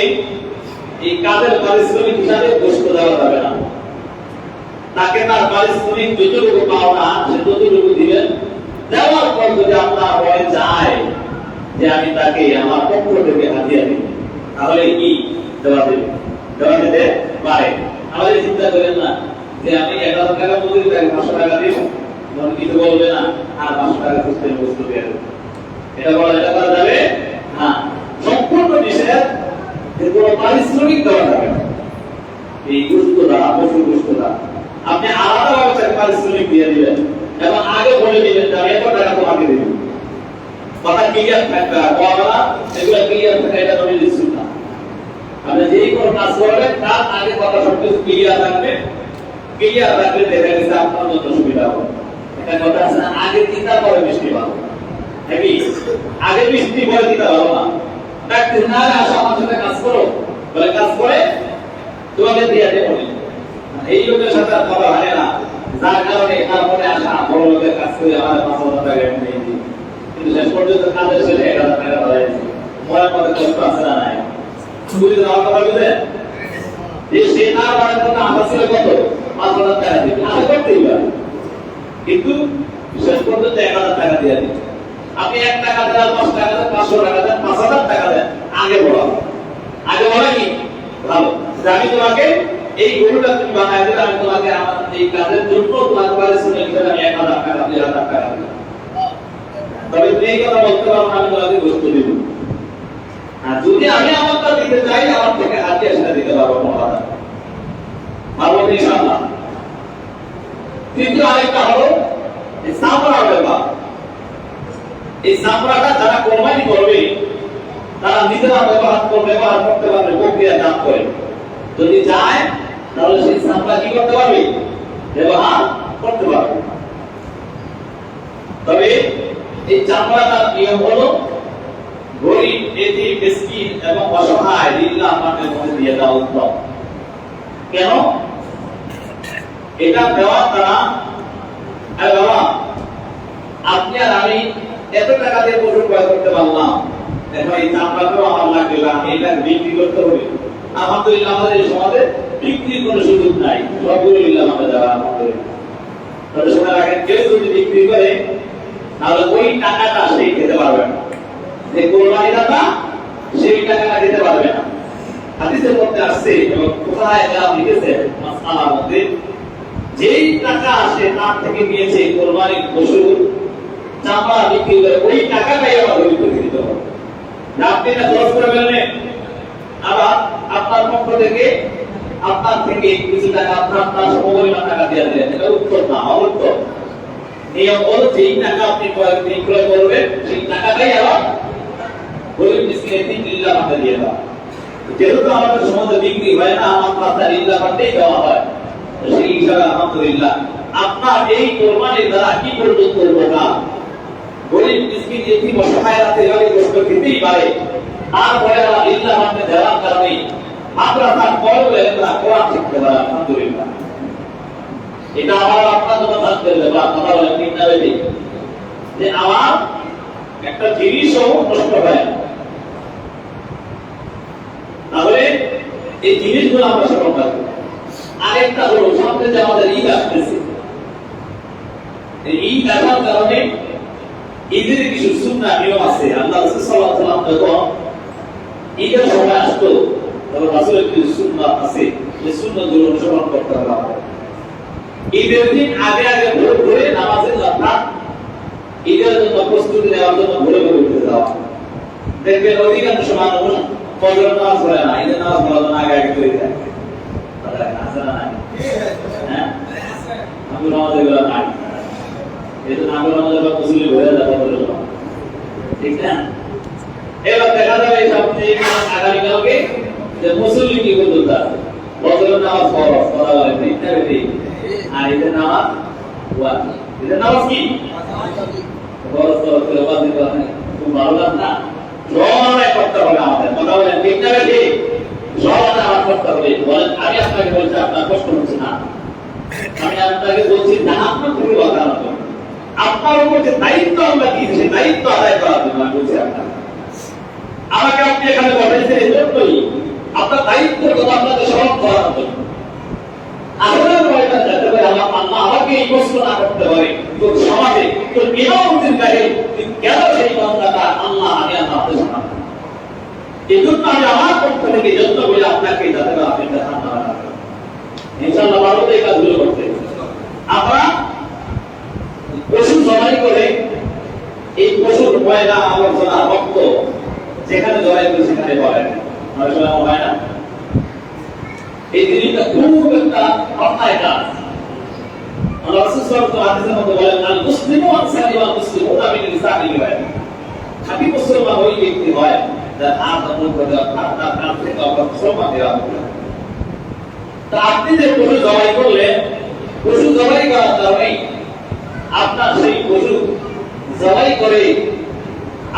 এই কাজের পারিশ্রমিক হিসাবে গোশত দেওয়া যাবে না। তাকে তার পারিশ্রমিক যতটুকু পাওনা সে ততটুকু দিবেন। দেওয়ার পর যদি আপনার মনে চায় যে আমি তাকে আমার পক্ষ থেকে হাতিয়ে দিই, তাহলে কি দেওয়া দেবে? দেওয়া যেতে পারে। আমাদের চিন্তা করেন না যে আমি 1000 টাকা মজুরি তাকে 500 টাকা দিব, তখন কিছু বলবে না, আর 500 টাকা সিস্টেম বস্তু দিয়ে দেবে। এটা করা যাবে না। সম্পূর্ণ নিষেধ যে কোনো পারিশ্রমিক দেওয়া যাবে না। এই গুস্তরা, পশু গুস্তরা আপনি আলাদাভাবে তাকে পারিশ্রমিক দিয়ে দিবেন এবং আগে বলে দিবেন যে আমি 1 টাকা তোমাকে দেব। কথা ক্লিয়ার থাকবে, বলা এগুলো ক্লিয়ার থাকে, এটা নবী দিচ্ছেন না। আপনি যেই কোনো কাজ করবেন তার আগে কথা সবকিছু ক্লিয়ার থাকবে। ক্লিয়ার রাখলে দেখা গেছে আপনার যত সুবিধা হবে। এটা কথা আছে না, আগে চিন্তা করে মিষ্টি ভালো নাকি? আগে মিষ্টি পরে চিন্তা ভালো না। ডাক্তার না আসা আমার সাথে কাজ করো বলে কাজ করে তোমাকে দিয়ে দেবো। এই লোকের সাথে আর কথা হয় না, যার কারণে তারপরে আসা বড় লোকের কাজ করে আমাদের 5,000 টাকা নিয়ে দিই, কিন্তু শেষ পর্যন্ত কাজের ছেলে 1,000 টাকা ধরে মনের মধ্যে কষ্ট আছে না নাই? বুঝে যাওয়ার কথা বুঝে যে সে তার বাড়ির কথা আশা ছিল কত? 5,000 টাকা দিবে, আশা করতেই পারে, কিন্তু শেষ পর্যন্ত 1,000 টাকা দিয়ে দিবে। আপনি 1 টাকা দেন, 10 টাকা দেন, 500 টাকা দেন, 5,000 টাকা দেন, আগে বলা আগে বলা কি ভালো যে আমি তোমাকে এই গরুটা তুমি বানায় দিলে আমি তোমাকে আমার এই কাজের জন্য তোমার পারিশ্রমিক হিসেবে আমি 1,000 টাকা 2,000 টাকা দিলাম। তবে তুমি এই কথা বলতে পারো আমি তোমাকে গোশত দিব। আর যদি আমি আমারটা দিতে চাই আমার থেকে হাতিয়ে সেটা দিতে পারবো কোনো কথা পারবো ইনশাআল্লাহ। তৃতীয় আরেকটা হলো এই চামড়া ব্যাপার। এই চামড়াটা যারা কোরবানি করবে তারা নিজেরা ব্যবহার করতে পারবে, প্রক্রিয়াজাত করে। যদি চায় তাহলে সেই চামড়া কি করতে পারবে? ব্যবহার করতে পারবে। তবে এই চামড়াটার নিয়ম হলো গরিব, এতিম, মিসকিন এবং অসহায় লিল্লাহ মানের মধ্যে দিয়ে দেওয়া উত্তম। কেন? এটা দেওয়ার দ্বারা আরে বাবা আপনি আর আমি এত টাকা দিয়ে পশু ক্রয় করতে পারলাম, এখন এই চামড়াটাও আমার লাগবে, আমি এটা বিক্রি করতে হবে। আলহামদুলিল্লাহ আমাদের এই সমাজে বিক্রির কোনো সুযোগ নাই, সবগুলো লিল্লাহ আমাদের দেওয়া। আলহামদুলিল্লাহ তবে শোনা রাখেন, কেউ যদি বিক্রি করে তাহলে ওই টাকাটা সে খেতে পারবে না। যে কোরবানি দাতা সেই টাকাটা দিতে পারবে না। হাদিসের মধ্যে আসছে এবং কোথায় এটা লিখেছে মাসআলার মধ্যে, যেই টাকা সে তার থেকে নিয়েছে কোরবানির পশুর চামড়া বিক্রি করে ওই টাকাটাই আবার গরিবকে দিতে হবে। আপনি না খরচ করে ফেললেন, আবার আপনার পক্ষ থেকে আপনার থেকে কিছু টাকা আপনার সমপরিমাণ টাকা দিয়ে দিলেন, এটা উত্তর না, অউত্তর। নিয়ম হলো যেই টাকা আপনি বিক্রয় করবেন সেই টাকাটাই আবার গরিব মিসকিন লিল্লাহ মাঠে দিয়ে দেওয়া। যেহেতু আমাদের সমাজে বিক্রি হয় না, আমার মাথায় লিল্লাহ করতেই দেওয়া হয়, সেই হিসাবে আলহামদুলিল্লাহ আপনার এই কোরবানির দ্বারা কি পর্যন্ত উপকার, গরিব মিসকিন এতিম অসহায় রাতে এভাবে কষ্ট খেতেই পারে, তারপরে লিল্লাহ মানতে দেওয়ার কারণে আমরা তার পরে কোরআন শিখতে পারি আলহামদুলিল্লাহ। এটা আমার আপনার জন্য থাকতে ব্যাপার, কথা বলেন ঠিক না বেশি, যে আমার একটা জিনিসও নষ্ট হয় না, তাহলে এই জিনিসগুলো আমরা স্মরণ রাখবো। আরেকটা হলো সামনে যে আমাদের ঈদ আসতেছে, ঈদ আসার কারণে ঈদের কিছু সুন্নাহ নিয়ম আছে। আল্লাহ রাসূল সাল্লাল্লাহু আলাইহি ওয়াসাল্লাম যখন ঈদের সময় আসতো তখন রাসূলের কিছু সুন্নাহ আছে, যে সুন্নাহগুলো অনুসরণ করতে হবে। ঈদের দিন আগে আগে ভোর ভোরে নামাজের রাকাত ঈদের জন্য প্রস্তুতি নেওয়ার জন্য ভোরে ভোরে উঠে যাওয়া। দেখবেন অধিকাংশ মানুষ ফজর নামাজ পড়ে না, ঈদের নামাজ পড়ার জন্য আগে আগে করে যায়। আছে না নাই? হ্যাঁ, আমি নামাজের বেলা নাই, এই জন্য আমি নামাজের বেলা মুসল্লি ভরে যাবো, ঠিক না? এবার দেখা যাবে আগামীকালকে যে মুসল্লি কি করতে চায়, ফজরের নামাজ ফরজ পড়া হয় ঠিক না বেশি, আর ঈদের নামাজ ওয়াজিব। ঈদের নামাজ কি ফরজ ফরজ করে ওয়াজিব করে, খুব ভালো লাগ না? সবাই করতে হবে আমাদের, কথা বলেন ঠিক না বেশি? সবাই আমার করতে হবে। বলেন আমি আপনাকে বলছি আপনার কষ্ট হচ্ছে না, আমি আপনাকে বলছি না আপনার খুবই কথা হবে, আপনার উপর যে দায়িত্ব আমরা দিয়েছি দায়িত্ব আদায় করার জন্য আমি বলছি আপনাকে। আমাকে আপনি এখানে বসাইছেন এই জন্যই, আপনার দায়িত্বের কথা আপনাকে স্মরণ করার জন্য। আসলে বয়টা যাতে করে আমার আল্লাহ আমাকে এই প্রশ্ন না করতে পারে তোর সমাজে তোর কেনামতের গায়ে কেন সেই বান্দাটা আল্লাহ আমি আপনাকে শোনাবো। এই জন্য আমি আমার পক্ষ থেকে যত্ন করে আপনাকে যাতে করে আপনি দেখা না রাখবেন, ইনশাআল্লাহ ভারতে এই কাজগুলো করতে। আমরা পশু জবাই করে এই পশুর ময়লা আবর্জনা রক্ত যেখানে জবাই করে সেখানে বলেন অনেক সময় হয় না, এই জিনিসটা খুব একটা অন্যায় কাজ। আল্লাহ রাসূল সাল্লাল্লাহু আলাইহি ওয়াসাল্লাম বলেন আল মুসলিমু আনসারিওয়াল মুসলিমুনা মিন লিসানিহি ওয়া ইয়াদিহি, খাঁটি মুসলমান ওই ব্যক্তি হয় যার হাত আমল করে তার কাছ থেকে আমরা সম্মান দেওয়া হবে। তা আপনি যে পশু জবাই করলেন, পশু জবাই করার কারণে আপনার সেই পশু জবাই করে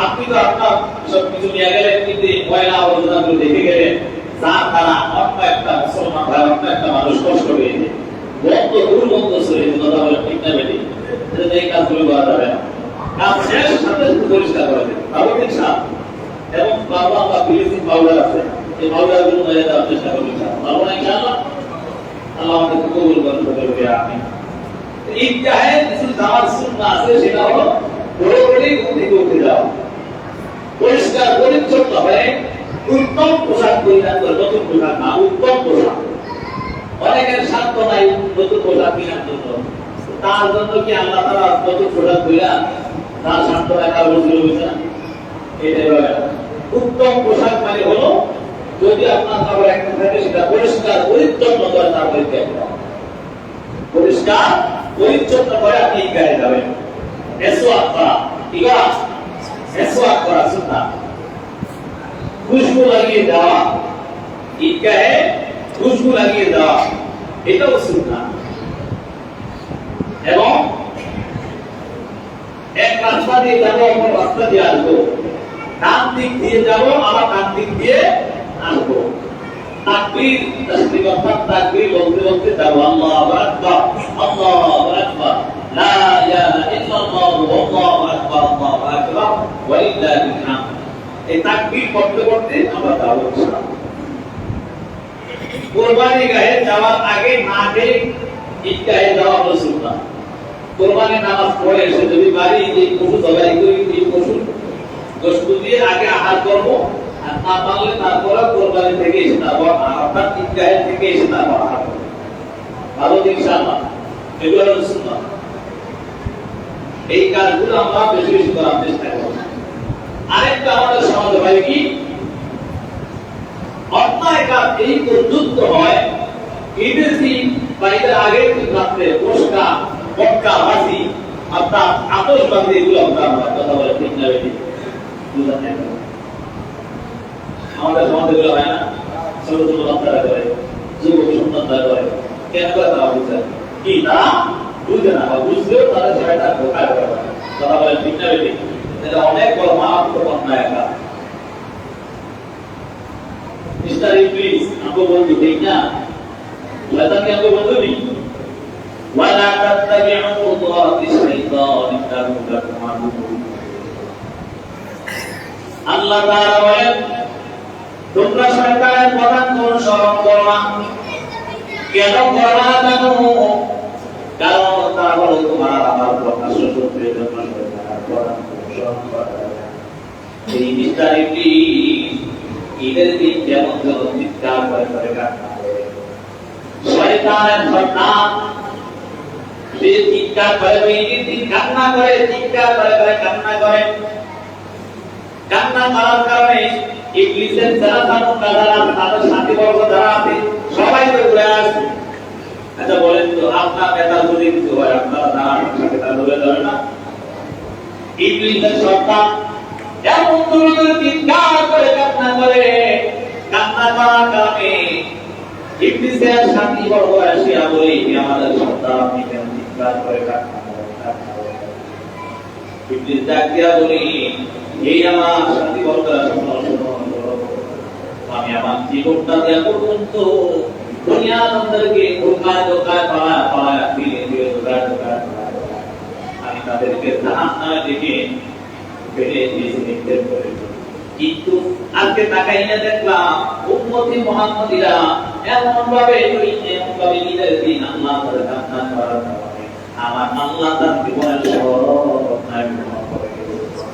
আপনি তো আপনার সবকিছু নিয়ে গেলেন, কিন্তু ময়লা আবর্জনাগুলো দেখে গেলেন, যার দ্বারা অন্য একটা মুসলমান ভাই অন্য একটা মানুষ কষ্ট পেয়েছে, বন্ধ দুর্গন্ধ শরীর কথা বলে ঠিক না বেটি, এই কাজগুলো করা যাবে না। কাজ শেষ সাথে পরিষ্কার করে দেবে ভাবতেন সাপ এবং বাবা বা ফিলিস্তিন পাউডার আছে, এই পাউডার গুলো মেরে দেওয়ার চেষ্টা করবেন ভালো না ইনশাআল্লাহ। আল্লাহ আমাদের কবুল করবে আমিন। ঈদগাহে কিছু যাওয়ার সুন্নাহ আছে, সেটা হলো ভোরে ভোরে ঘুম থেকে উঠে যাওয়া, পরিষ্কার পরিচ্ছন্ন হয়ে উত্তম পোশাক পরিধান করে, নতুন পোশাক না উত্তম পোশাক। অনেকের সাধ্য নাই নতুন পোশাক কেনার জন্য, তার জন্য কি আল্লাহ তাআলা নতুন পোশাক পরিয়া তার সাধ্য রাখার বসে রয়েছে না? এটাই বলে উত্তম পোশাক মানে হলো যদি আপনার কাপড় একটা থাকে সেটা পরিষ্কার পরিচ্ছন্ন করে তারপরে পরিষ্কার পরিচ্ছন্ন করে আপনি গায়ে যাবেন। মেসওয়াক করা, ঠিক আছে? মেসওয়াক করা সুন্নাহ। খুশবু লাগিয়ে দেওয়া, ঈদগাহে খুশবু লাগিয়ে দেওয়া, এটাও সুন্নাহ। এবং এক রাস্তা দিয়ে যাবো অপর রাস্তা দিয়ে আসবো, ডান দিক দিয়ে যাবো আবার ডান দিক দিয়ে আসবো। তাকবীর তাসবিহ অর্থাৎ তাকবীর বলতে বলতে যাবো আল্লাহু আকবার আল্লাহু আকবার লা ইলাহা ইল্লাল্লাহ আল্লাহু আকবার আল্লাহু আকবার ওয়া লিল্লাহিল হামদ। এই তাকবীর পড়তে পড়তে আমরা যাবো ইনশাআল্লাহ। কুরবানি গায়ে যাওয়ার আগে মাঠে ঈদগাহে যাওয়া হলো সুন্নাহ। কুরবানি নামাজ পড়ে এসে যদি বাড়ি এই পশু জবাই করি, এই পশু গোশত দিয়ে আগে আহার করবো, আর না পারলে তারপরে কুরবানি থেকে এসে তারপর অর্থাৎ ঈদগাহে থেকে এসে তারপর আহার করবো। ভালো ইনশাআল্লাহ, এগুলো হলো সুন্নাহ। এই কাজগুলো আমরা বেশি বেশি করার চেষ্টা করব। আরেকটা আমাদের সমাজে হয় কি, অন্যায় কাজ এই পর্যন্ত হয় ঈদের দিন বা ঈদের আগের দিন রাত্রে পোস্কা মক্কা বাসি অর্থাৎ আতশবাজি এগুলো আমরা কথা বলে ঠিক না বেশি আমাদের সমাজে এগুলো হয় না। ছোট ছোট বাচ্চারা করে, যুবক সন্তানরা করে, কেন করে তারা বুঝে কি তারা বুঝে না, বা বুঝলেও তারা সেটা ঢোকায় করে কথা বলে ঠিক না বেঠিক? এটা অনেক বড় মারাত্মক অন্যায় একটা। মিস্টার ইবলিস আমাকে বন্ধু ঠিক না? শয়তান কি আমাকে বন্ধু নেই? ওয়ালা তাত্তাবি'উ খুতুওয়াতিশ শাইতান ইন্নাহু লাকুম আদুউন। আল্লাহ তাআলা বলেন তোমরা শয়তানের কথা অনুসরণ করো না। কেন করো না জানো? কারণ তারা হলো তোমার আমার প্রকাশ্য শত্রুর জন্য শয়তানের কথা অনুসরণ করে। এই মিস্টার ইবলিস ঈদের দিন যেমন যেন চিৎকার করে করে কান্না করে, শয়তানের শয়তান সে চিৎকার করে ঈদের দিন কান্না করে, চিৎকার করে করে কান্না করে। কান্না করার কারণে ইবলিসের যারা যারা তাদের সাথী বর্গ যারা আছে সবাই তো ঘুরে আসে। আচ্ছা বলেন তো আপনার নেতা যদি কিছু হয় আপনারা তার সাথে তার ধরে ধরে না? ইবলিসের শয়তান এমন করে চিৎকার করে কান্না করে, কান্না করার কারণে ইবলিসের সাথী বর্গ আসিয়া বলে আমাদের সন্তান আপনি কেন চিৎকার করে কান্না করেন? ইবলিস ডাক দিয়া বলি এই আমার সাথী বর্গরা আমি আমার জীবনটা দেয়া পর্যন্ত দুনিয়ার মধ্যে ধোকায় ধোকায় পাড়ায় পাড়ায় ফিরে ফিরে ধোকায় ধোকায় আমি তাদেরকে জাহান্নামে দেখে ফেলে দিয়েছি নিক্ষেপ করে। কিন্তু আজকে তাকাইলে দেখলাম উম্মতি মুহাম্মদীরা এমন ভাবে ঈদের দিন আল্লাহ তাআলা কান্না করার কারণে আমার আল্লাহ তার জীবনের সব অন্যায় ক্ষমা করে দিয়েছে।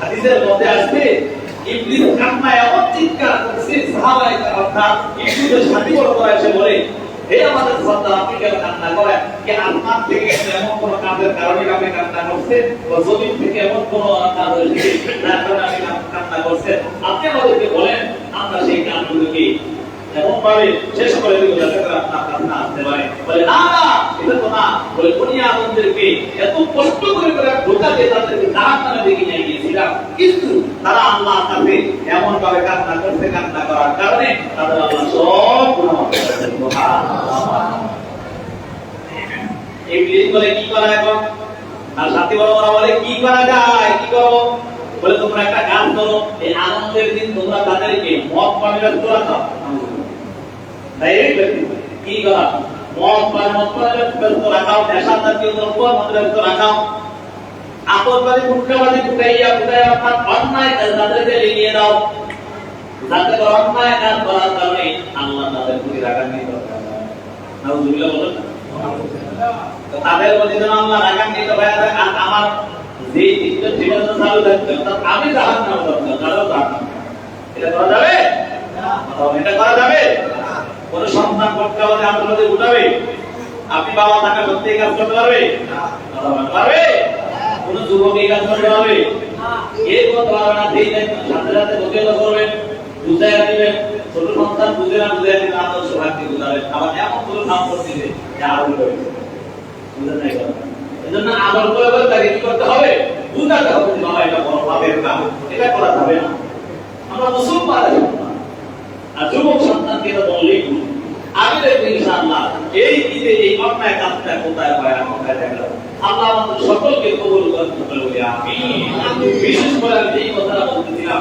হাদিসের মধ্যে আসছে ইবলিস কান্নায় এমন চিৎকার করছে, সাহাবায়ে কেরামরা ইবলিসের সাথী বর্গ এসে বলে হে আমাদের সন্তান আপনি কেন কান্না করেন? কি আপনার থেকে এমন কোন কাজের কারণে আপনি কান্না করছেন? বা জমিন থেকে এমন কোন কাজ হয়েছে যার কারণে আপনি কান্না করছেন? আপনি আমাদেরকে বলেন আমরা সেই কাজগুলোকে এমন ভাবে শেষ করে দিব যাতে করে আপনার কান্না আসতে পারে। বলে না না এটা তো না, বলে দুনিয়া আমাদেরকে এত কষ্ট করে করে ধোঁকা দিয়ে তাদেরকে জাহান্নামে দেখে নিয়ে গিয়েছিলাম, কিন্তু তারা আল্লাহর কাছে এমন ভাবে কান্না করতে, কান্না করার কারণে তাদের আল্লাহ সব গুনাহ মাফ করে দেন। সুবহানাল্লাহ। ইবলিস বলে কি করা এখন? আর সাথী বড়রা বলে কি করা যায়, কি করব? বলে তোমরা একটা কাজ করো, এই আনন্দের দিন তোমরা তাদেরকে মদ পানের ব্যস্ত রাখো। কি করা? মদ পানের ব্যস্ত রাখাও, নেশা জাতীয় দ্রব্য ব্যস্ত রাখাও, আপদবাদী মুখবাদী ফুটাইয়া ফুটাইয়া আপনার অন্যায় কাজ তাদেরকে লিখিয়ে দাও, যাতে করে অন্যায় কাজ করার কারণে আল্লাহ তাদের প্রতি রাগান্বিত হয়। নাউযুবিল্লাহ বলেন। তাদের প্রতি যেন আল্লাহ রাগান্বিত হয়ে যায় আর আমার যে চিন্তা জীবন চালু থাকবে অর্থাৎ আমি জাহান্নামে যাব, তারাও জাহান্নামে। এটা করা যাবে? এটা করা যাবে? কোন সন্তান পক্ষাবধি আন্তর্জাতিক উঠাবে? আপনি বাবা থাকা সত্যি কাজ করতে পারবে? পারবে? কোন যুবক এই কাজ করতে পারবে? কে করতে পারবে না? সেই সাথে সাথে বকেল করবেন, বুঝাইয়া দিবেন। ছোট সন্তান বুঝে না বুঝাইয়া দিবেন, আদর্শ ভাগ্যে বুঝাবেন। আবার এমন করে নাম করতে যে আদর করেছে, বুঝেন নাই কথা। এজন্য আদর করে বলে তাকে কি করতে হবে? বুঝাতে হবে যে বাবা এটা বড় পাপের কাজ, এটা করা যাবে না। আমরা মুসলমান আর যুবক সন্তানকে তো বললেই আমি দেখবো ইনশাআল্লাহ এই ঈদে এই অন্যায় কাজটা কোথায় হয় আর কোথায় দেখা। আল্লাহ আমাদের সকলকে কবুল করতে বলে আমিন। বিশেষ করে আমি এই কথাটা বলতেছিলাম,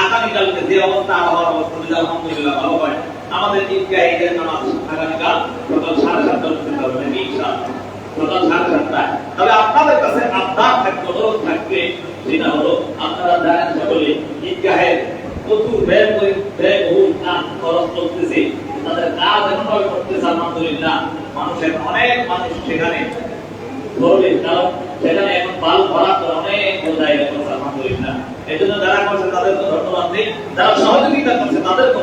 আগামীকালকে যে অবস্থা আবহাওয়ার অবস্থা আলহামদুলিল্লাহ ভালো হয়। আমাদের ঈদগাহ ঈদের নামাজ আগামীকাল সকাল 7:30টায় অনুষ্ঠিত হবে ইনশাআল্লাহ, সকাল 7:30টায়। তবে আপনাদের কাছে আবদার থাকবে, অনুরোধ থাকবে, যেটা হলো আপনারা জানেন সকলে ঈদগাহের প্রচুর ব্যয়বহুল কাজ খরচ করতেছে, তাদের কাজ এমনভাবে করতেছে আলহামদুলিল্লাহ মানুষ এখন অনেক মানুষ সেখানে ধরবে, কারণ সেখানে এখন পাল ভরা অনেক জায়গা করছে আলহামদুলিল্লাহ। এই জন্য যারা করছে তাদেরকে ধন্যবাদ দিই, যারা সহযোগিতা করছে তাদেরকে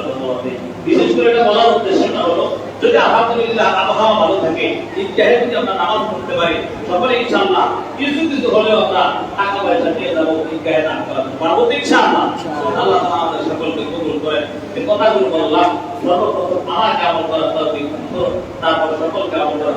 ধন্যবাদ দিই। বিশেষ করে এটা বলার উদ্দেশ্যটা হলো যদি আলহামদুলিল্লাহ আবহাওয়া ভালো থাকে, ঈদগাহে যদি আমরা নামাজ পড়তে পারি সকলে ইনশাআল্লাহ কিছু কিছু হলেও আমরা টাকা পয়সা নিয়ে যাবো, ঈদগাহে দান করাতে পারবো ইনশাআল্লাহ। আল্লাহ তাআলা আমাদের সকলকে কবুল করেন। এই কথাগুলো বললাম, সর্বপ্রথম আমাকে আমল করার তৌফিক দান করুন, তারপর সকলকে আমল করার